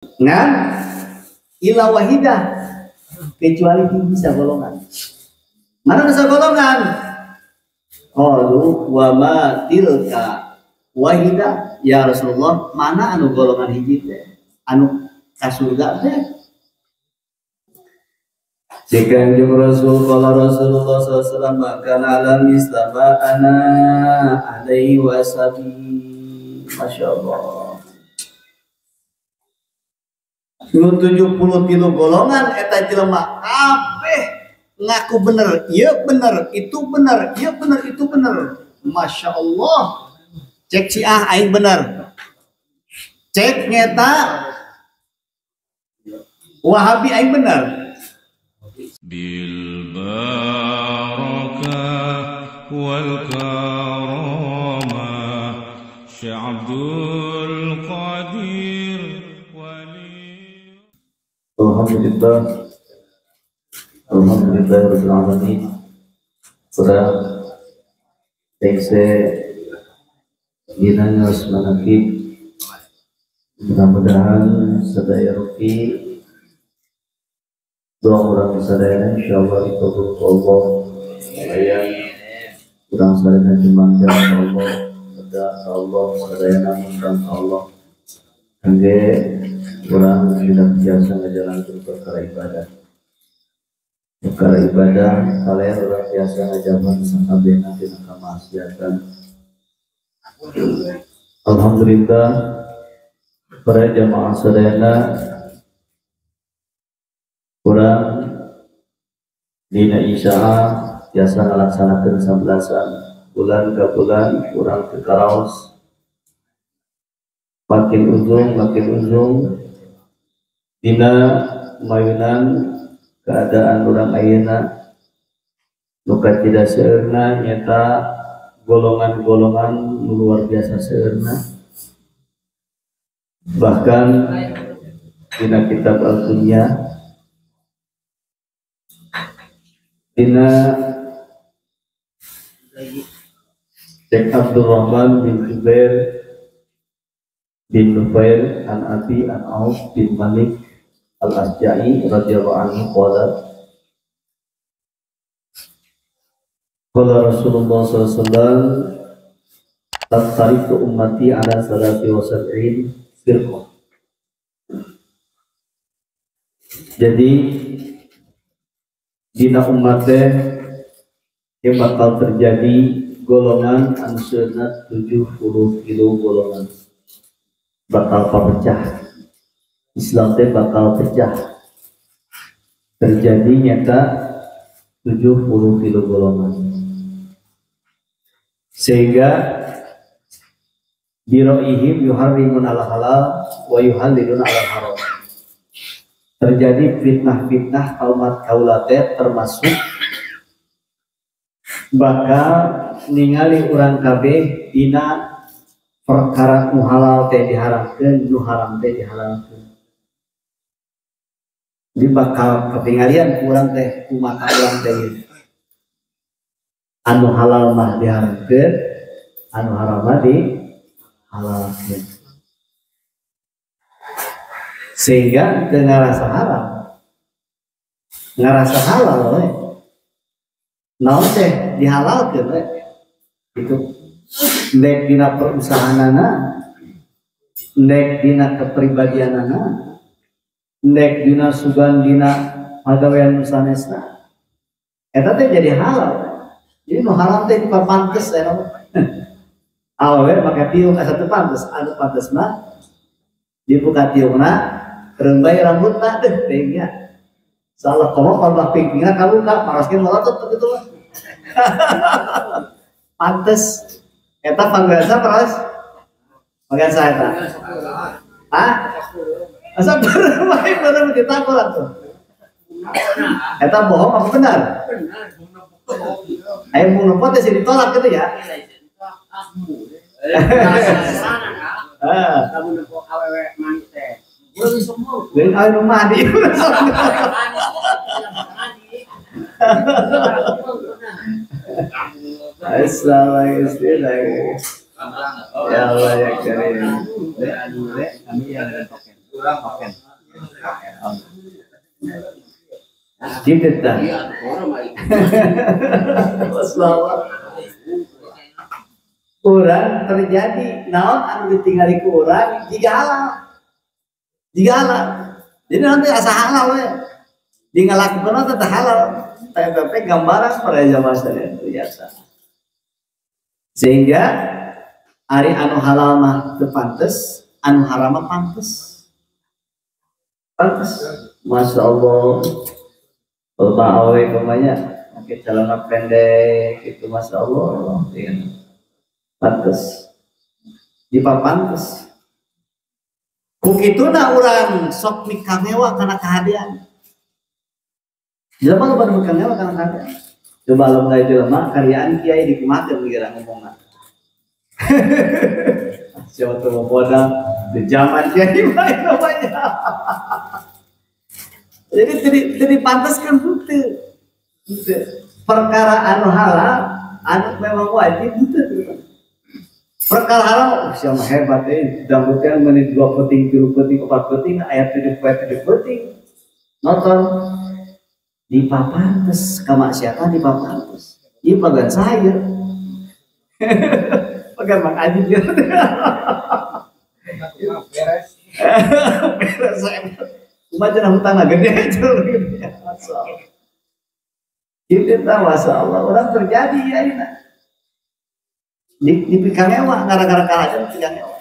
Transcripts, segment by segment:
Ngan ila wahidah kecuali bisa golongan. Mana bisa golongan? Qalu wa ma tilka wahidah ya Rasulullah, mana anu golongan hiji teh anu ka surga teh? Jika anjing Rasul qala Rasulullah SAW makan alam istama ana alaihi wasabi. Masya Allah 73 golongan eta jelema kabeh ngaku bener, iya bener, itu bener, iya bener, itu bener. Masya Allah. Cek si aing bener, cek nyata Wahabi aing bener. bil barakah wal karamah Syabdul Qadir wali. Alhamdulillah, Alhamdulillah Rabbil Alamin. Surah tekse ginanya Usmanakib. Mudah-mudahan sadaya rupi doa orang sadaya insyaallah dikabul Allah. Ayat kurang sadaya dimangga Allah, pada Allah sadaya namun Allah. Kangge orang sudah biasa menjalankan perkara ibadah. Perkara ibadah kalian orang biasa ngajaban sakabehna tina kamaksiatan. Alhamdulillah para jamaah sadayana kurang dina isya'a biasa ngalaksanakeun 11-an bulan ke bulan kurang ke karaos makin ujung dina mayunan keadaan orang ayeuna nuka tidak seueurna nyata golongan-golongan luar biasa seueurna. Bahkan dina kitab Al-Dunya dina Syekh Abdul Rahman bin Jubair bin Nufair an Abi an Auf bin Malik Al-Asja'i radhiyallahu anhu qala Rasulullah sallallahu alaihi wasallam taftariqu ummati ala 73 firqah. Jadi dina umat teh yang bakal terjadi golongan anu seunat 70 golongan bakal pecah. Islam teh bakal pecah. Terjadi nyata 70 golongan. Sehingga biroihim yuharrimun ala halal wa yuhallilun ala haram. Terjadi fitnah-fitnah kaumat kaulateh termasuk bakal ningali urang kabeh dina perkara nu halal teh diharamkeun, nu haram teh dihalalkeun. Di bakal ketingalian urang teh kumaha urang teh anu halal mah diharamkeun, anu haram mah dihalalkeun. Sehingga teu ngarasa haram, ngarasa halal we. Naon teh dihalalkeun we. Itu nek dina perusahaanana, nek dina kepribadianana, nek dina sugan dina pagawean sanesna. Eta teh jadi halal. Jadi nu halal teh pantes eta. Awewe make tiung asa teu pantes, anu pantes mah dibuka tiungna rembay rambutna deh teh nya. Salah komo kalau pingpingna kabuka paraskeun molotot begitu mah. Pantes eta pangbiasa paras. Pangbiasa eta. Hah? Asa bermain bener ditakul atuh. Eta bohong apa benar? Benar. Ayo mau nepot sih ditolak gitu ya. Kamu nepot awewe mandi teh. Belum ayo mandi. Assalamualaikum. Ya Allah ya karim. Kami yang ada token. Gitu dah. Urang terjadi naon anu ditinggali ku urang jiga halal. Jiga halal. Jadi nanti asa halal we. Di ngalakukeun teh halal. Tapi gambaran pada zaman saya biasa. Sehingga ari anu halal mah teu pantes, anu haram mah pantes. Pantes. Masya Allah. Loba awe kumanya pakai celana pendek itu Masya Allah. Ya. Pantes. Dipapantes. Kukituna urang sok nikah mewah karena kehadian. Jelema loba nikah mewah karena kehadian. Coba lo mulai jelema karyaan kiai dikumakeun kira ngomongna. Siapa tuh bodoh di zaman kiai main namanya. Jadi tidak pantas kan bukti. Perkara anu halal, anu memang wajib bukti. Perkara haram, siapa hebat dambutkan menit 2 peting, 3 peting, 4 peting, ayat 7 peting. Nonton di papantes, kamaksiatan di papantes. Ini bagian saya. Bagian Mang Ajib dia. Beres saya. Macam hutang gede itu. Kita tahu Masya Allah orang terjadi ya ini. Di pikang ewa gara-gara kalah di pikang ewa.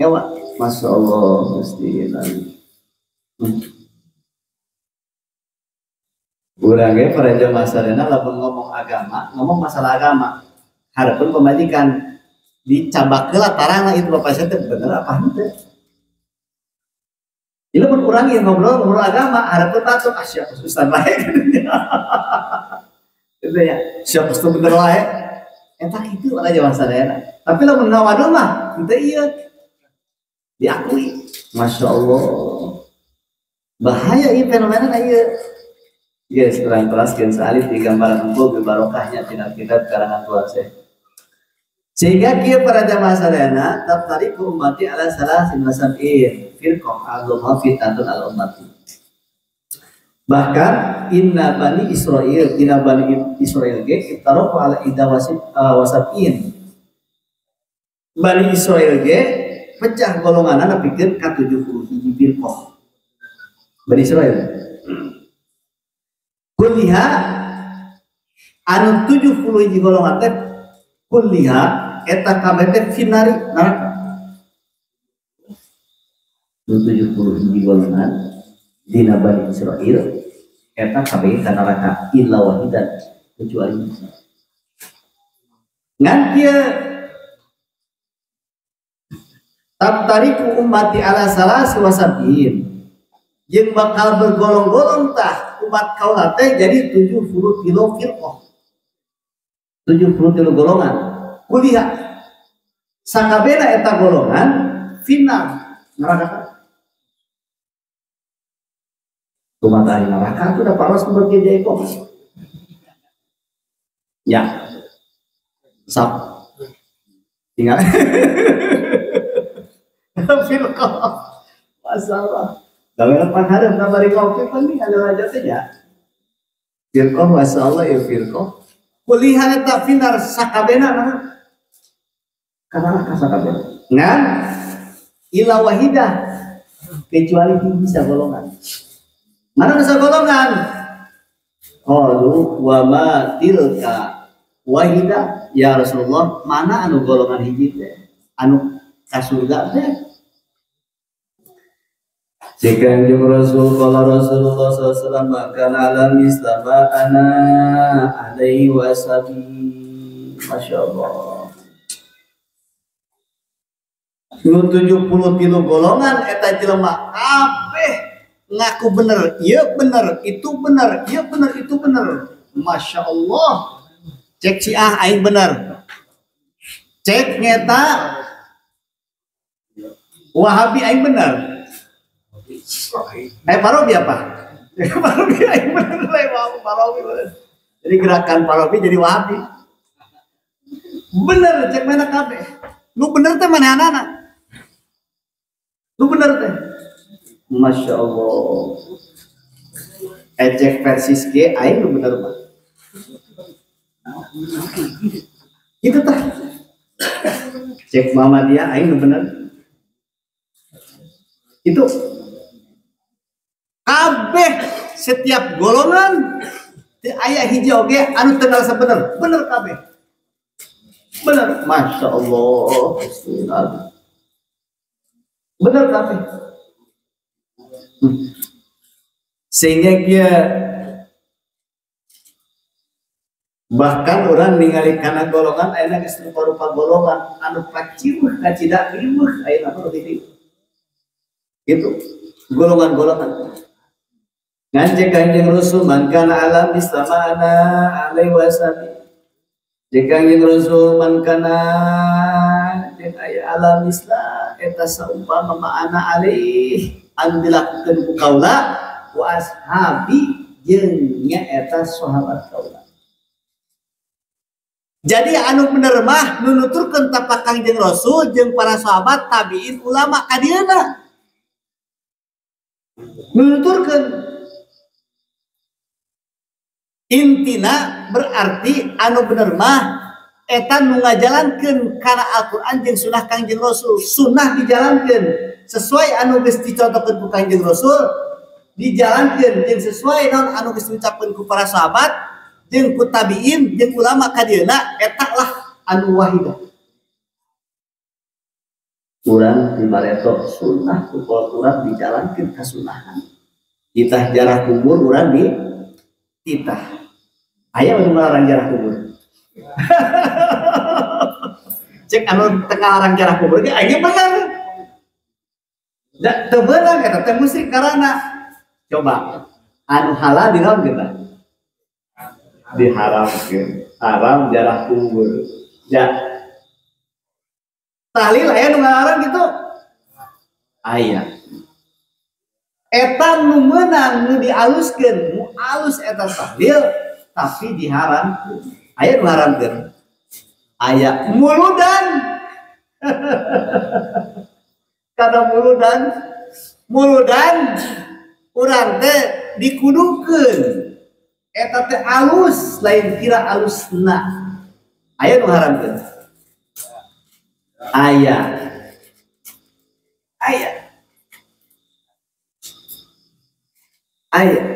Ewa, Masya Allah mesti nanti. Urangnya para jamaah sadana lamun ngomong agama, ngomong masalah agama. Harapun pemajikan dicabak ke latarang itu bapak saya bener apa henteu. Ini pun kurangi ngobrol agama, harapun tato siapa ustaz lain. Gitu ya, siapa ustaz bener lain. Entah itu ada jamaah sadana. Tapi lamun ngawadul mah, henteu ieu. Diakui. Masya Allah. Bahaya ieu fenomena ieu. Yes, terang-teraskeun salib di gambaran unggul barokahnya tina kitab karangan Tuan Syekh. Sehingga kieu para jamaah sadayana taftariqu ummati ala salasin wa sab'in firqah adzamha fitnatun al ummati. Bahkan inna bani Israil ge iftaraqu ala ida wasab'in. Bani Israil ge pecah golonganna nepikeun ka 71 firqah. Bani Israil. Kulliha anu 70 golongan teh kulliha eta kabeh teh finari neraka. 70 golongan dina Bani Israil eta kabeh kana neraka illa wahidan kecuali Musa. Ngan kieu tabtariku ummati ala salas wa sab'in. Jeung bakal bergolong-golong tah umat kaula teh jadi 70 firqah. 70 golongan. Kuliah sakabena eta golongan final neraka. Kumatai neraka itu dapat ros berbeda kok. Ya. Sap. Tinggal. Firqah. Masalah. Dalam pangharap nabari kopi penting adalah jatuhnya. Firqah masalah ya firqah. Kuliah eta finar sakabena nah. Karena sakabena. Ngan ila wahidah kecuali bisa golongan. Mana bisa golongan? Qalu wa ma tilka wahidah ya Rasulullah, mana anu golongan hiji teh? Anu ka surga teh? Jika jeung Rasul qala Rasulullah sallallahu alaihi wasallam kana alam istama ana alaihi wasallam. Masyaallah. 73 golongan eta jelema kabeh ngaku bener, ieu bener, itu bener, ieu bener, itu bener. Masya Allah. Cek si aing bener. Cek ngeta Wahabi aing bener. Parobi apa? Parobi aing bener Parobi bener. Jadi gerakan Parobi jadi Wahabi. Bener cek mana kabeh. Lu bener teh mana anak? Lu bener teh. Masya Allah. Ejek versi G aing bener mah. Itu tah. Cek Muhammadiyah aing bener. Itu kabeh setiap golongan aya hiji oge anu teu ngarasa bener. Bener kabeh. Bener, Masya Allah. Bener kabeh. Sehingga dia bahkan orang ningali kana golongan ayeuna geus rupa golongan anu paciuh kacida riweuh ayeuna mah di itu golongan-golongan ngajek Kanjeng Rasul man kana alam istamana alaihi wasallam jek Kanjeng Rasul man kana jeung aya alam islam eta saumpama ma'ana alih anu dilakukeun ku kaula wa ashabi jeung nyaeta sahabat kaula. Jadi anu bener mah nu nuturkeun tapak Kangjeng Rasul jeung para sahabat tabiin ulama kadieuna. Nu nuturkeun intina berarti anu bener mah eta nu ngajalankeun kana Al-Qur'an jeung sunah Kangjeng Rasul. Sunah dijalankeun sesuai anu geus dicontohkeun ku Kangjeng Rasul, dijalankeun jeung sesuai naon anu geus diucapkeun ku para sahabat jeung ku tabiin jeung ulama kadieuna eta lah anu wahidah. Urang dimareto sunnah ku Al-Qur'an dijalankeun kasunahan. Itah jarah kubur urang di titah. Aya anu ngalarang jarah kubur. Cek anu teu ngalarang jarah kubur ge aya bener. Da teu beunang eta teh musyrik karana coba anu halal dinaon kita? Diharamkeun. Haram jarah kubur. Ya. Tahlil aya nu ngalarang gitu? Aya. Eta nu meunang nu dialuskeun, nu alus eta tahlil tapi diharamkeun. Aya nu haramkeun. Aya muludan. Kada muludan urang teh dikudukeun. Eta teh alus lain kira alusna. Aya nu haramkeun. Aya.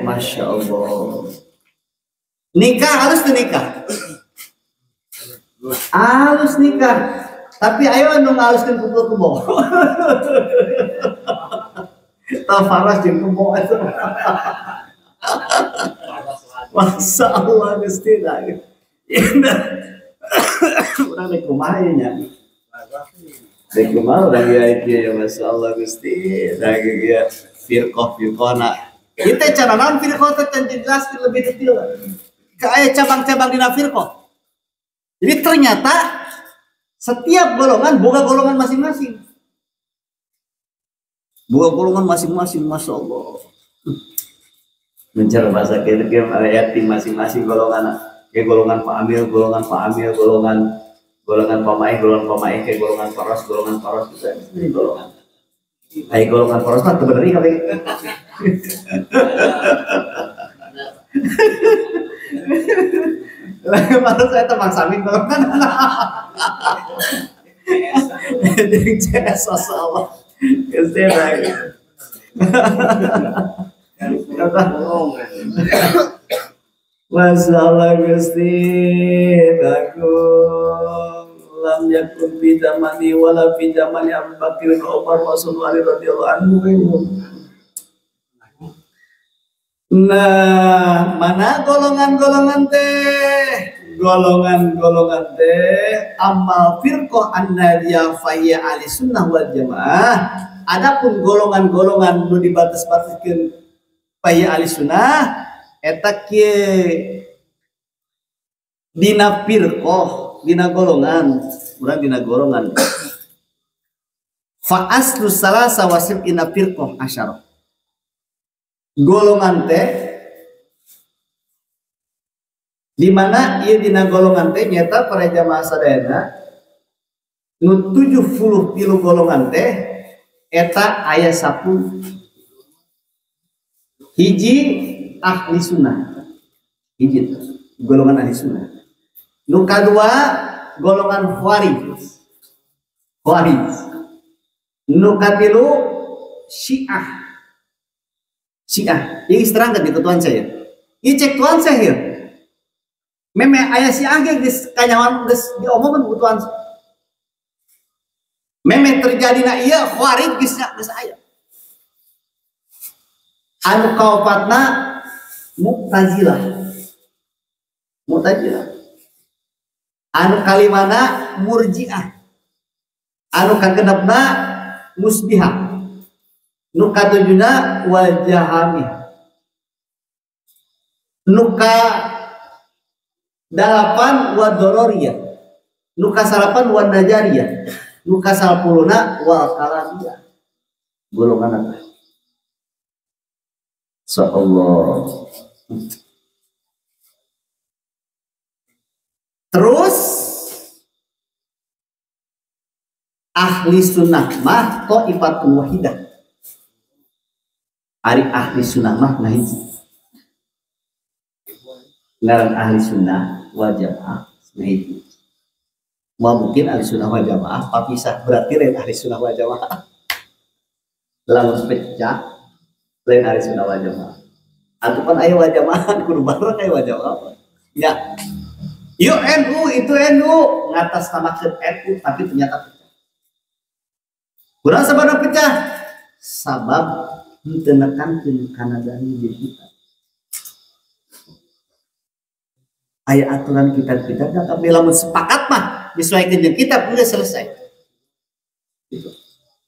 Masya Allah. Nikah halus tuh nikah. Halus nikah. Tapi ayo anu ngaluskeun kumpul-kumpul. Tafaras jeung kumpul itu. Masya Allah Gusti dah. Urang rek kumaha nya. Rek kumaha urang ya Masya Allah Gusti. Da ge firqah-firqahna. Kita cara naon firqah teh jelaskeun lebih detail. Kayak cabang-cabang dina firqah. Jadi ternyata setiap golongan boga golongan masing-masing. Boga golongan masing-masing, Masya Allah. Mencara bahasa kita ayat masing-masing golongan. Kayak golongan Pak Amil, golongan pamaih, kayak golongan paros itu ini golongan. Kayak golongan paros mah sebenarnya kali. Maksud saya teman samin golongan. Jadi CS Allah. Kesana. Masalah Gusti aku lam yakun fi zamani wala fi zamani Abu Bakar bin Umar Rasulullah radhiyallahu anhu. Nah, mana golongan-golongan teh? Golongan-golongan teh amal firqah an-nadiyah fayya ahli sunnah wal jamaah. Adapun golongan-golongan nu dibatas-bataskeun fayya ahli sunnah eta kieu dina firqah, dina golongan, urang dina golongan. Fa aslu salasa wasib ina firqah asyara. Golongan teh di mana ieu dina golongan teh nyata para jamaah sadayana nu 73 golongan teh eta aya 10 hiji ahli sunnah, hiji golongan ahli sunnah. Nu kadua golongan khawarij. Nu katilu syiah. Ini serangkan di ketuan saya. Ini cek tuan saya. Memang ayah syiah geus kanyawan geus diomongkeun ku tuan. Memang terjadi na ieu khawarij geus aya. Anu kaopatna Mu'tazilah. Anu kalimana Murji'ah. Anu kagenepna Musbihah. Nu katujuna wal Jahamiyah. Nu ka dalapan wa Dororiyah. Nu ka salapan wa Najariyah. Nu ka salpuluna wal Kalamiyah. Golongan apa? Insyaallah. Terus ahli sunnah mah thaifatul wahidah. Ari ahli sunnah mah ngahiji. Ngaran ahli sunnah wal jamaah ngahiji. Mau mungkin ahli sunnah wal jamaah papisah berarti lain ahli sunnah wal jamaah. Lamun pecah lain ahli sunnah wal jamaah. Atupan aya wal jamaah kudu bareng aya wal jamaah. Ya. Yuk NU itu NU ngatas namakeun NU tapi ternyata pecah. Kurang sabana pecah sabab henteu nekankeun kana dalil kita. Aya aturan kitab-kitab tapi lamun sepakat mah disesuaikeun jeung kitab udah selesai. Gitu.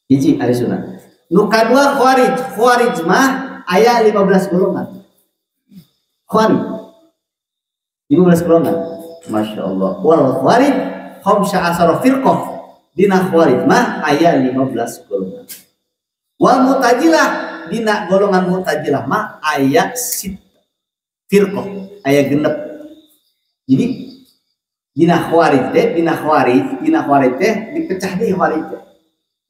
Hiji ahli sunnah. Nu kadua khawarij mah aya 15 golongan. Khawarij 15 golongan. Masya Allah. Wal khawarij khamsa asara firqah. Dina khawarij mah aya 15 golongan. Wal mu'tazilah dina golongan mu'tazilah mah aya firqah, aya genep. Jadi dina khawarij teh dipecah deui khawarij teh.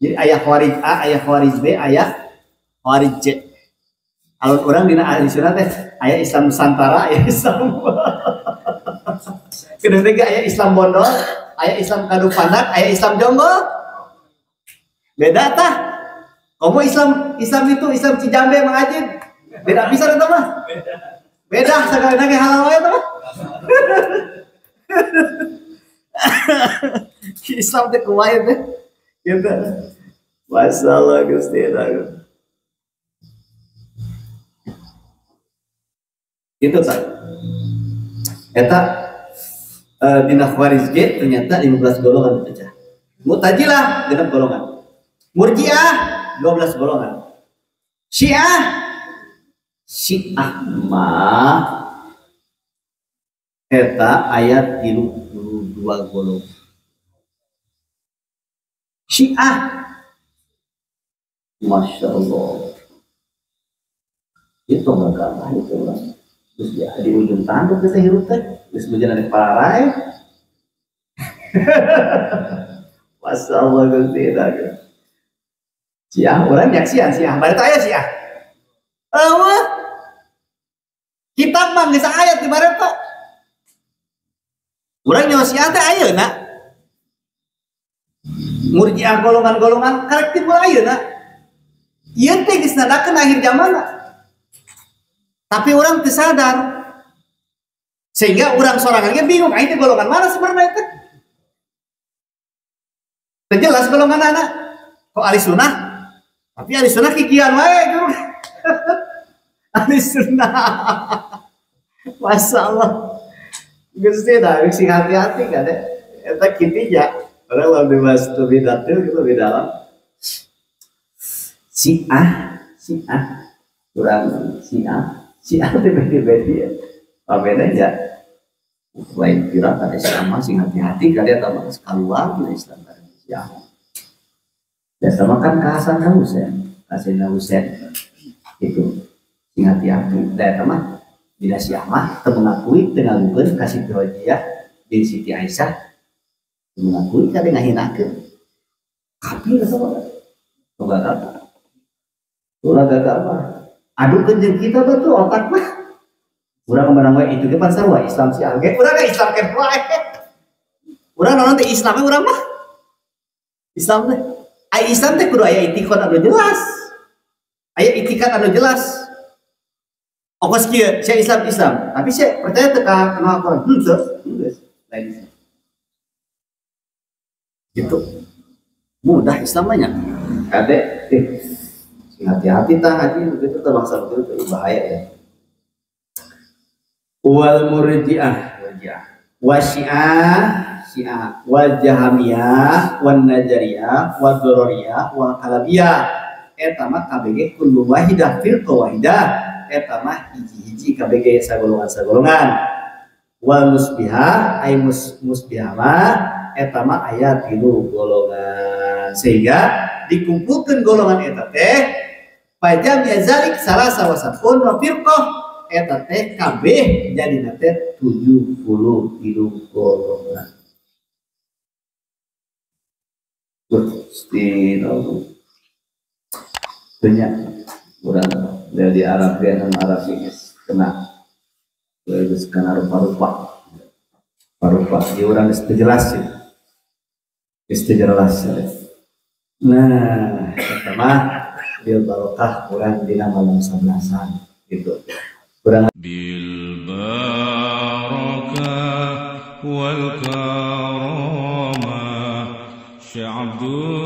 Jadi aya khawarij A, aya khawarij B, aya khawarij C. Alun urang dina ahli sunnah teh aya Islam Nusantara, aya Islam kedua aya Islam Bondol, aya Islam Kadupanak, aya Islam Jonggol. Beda tah. Kamu Islam itu Islam Cijambe Mang Ajin. Beda pisan eta mah. Beda sagalana ge halal wae eta mah. Islam teh kumaha teh? Gitu. Masyaallah Gusti Allah. Itu tah. Eta dina khawarij ge ternyata 15 golongan dipecah. Mu'tazilah 6 golongan. Murji'ah 12 golongan. Syiah mah eta ayat 32 golongan. Syiah Masya Allah itu enggak kalah itu lah. Terus dia di ujung tanduk kita hirup teh terus berjalan di parai. Masya Allah Gusti Allah. Syiah orang nyak Syiah bari aya Syiah. Kitab mah geus ayat di bareng tok. Urang nyawa Syiah teh ayeuna. Murji'ah golongan-golongan karek timbul ayeuna. Ieu teh geus nadakeun akhir zamanna. Tapi orang teu sadar. Sehingga orang sorangan ge bingung, aing teh golongan mana sebenarnya teh? Teu jelas golongan anak. Kok ahli sunnah? Tapi ahli sunnah kikian wae gitu. Ahli sunnah. Masya Allah. Gusti dah, sing hati-hati kan deh. Eta kitu ya. Orang lebih mas lebih detail gitu lebih dalam. Syiah, kurang Syiah itu beda-beda ya. Apa bedanya? Lain kira ada Islam sing hati-hati kalian tambah keluar dari Islam dari Syiah. Dan sama kan Hasan Husain itu sing hati-hati. Dan teman bila Syiah mah mengakui dengan bukan kasih dia di Siti Aisyah mengakui kadang ngahinakeun. Kafir sama. Ulah gagal mah. Aduh kenjeng kita betul otak mah. Urang menang wae itu ke pan sarua Islam si alge. Urang ka Islam ke wae. Urang naon teh Islam urang mah. Islam teh. Ai Islam teh kudu aya itikad anu jelas. Aya itikad anu jelas. Ongkos kieu, saya Islam, tapi saya percaya teka kenal Quran. Geus. Lain. Gitu. Mudah Islamnya. Kade, hati-hati tah haji itu teh bangsa itu bahaya ya. Wal murji'ah, wa syiah, wal jahamiyah, wan najariyah, wal dzurriyah, wal kalabiyah. Eta mah kabeh kullu wahidah firqah wahidah. Eta mah hiji-hiji kabeh sagolongan-sagolongan. Wal musbihah ay musbihah mah eta mah aya 3 golongan. Sehingga dikumpulkeun golongan eta teh pajam ya zalik salah sawasapun wa firqah eta teh kabeh jadina teh 73 golongan. Gusti Allah. Banyak urang dari Arab dan Arab ini kena terus kena rupa-rupa di orang jelas nah pertama bil barokah orang dina malam 11-an gitu kurang bil barakah wal karamah Syekh Abdul